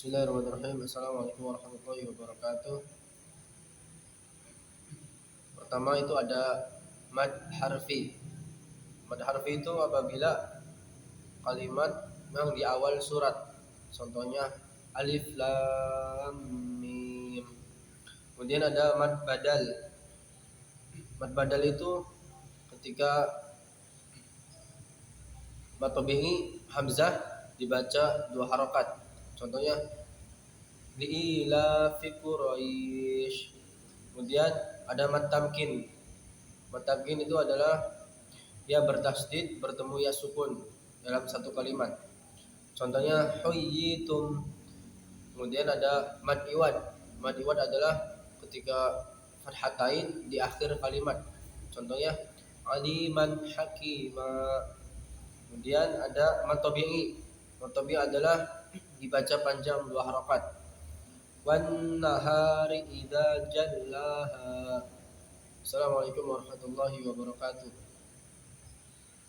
Bismillahirrahmanirrahim. Assalamualaikum warahmatullahi wabarakatuh. Pertama itu ada mad harfi. Mad harfi itu apabila kalimat yang di awal surat. Contohnya alif lam mim. Kemudian ada mad badal. Mad badal itu ketika mad tabi'i hamzah dibaca dua harokat. Contohnya liila fi Quraisy. Kemudian ada mad tamkin. Mad tamkin itu adalah dia bertasdid bertemu ya sukun dalam satu kalimat. Contohnya huyyitum. Kemudian ada mad iwad. Mad iwad adalah ketika fathatain di akhir kalimat. Contohnya aliman hakima. Kemudian ada mad tabi'i. Mad tabi'i adalah dibaca panjang dua harakat. Wan nahari idza jallaha. Assalamualaikum warahmatullahi wabarakatuh.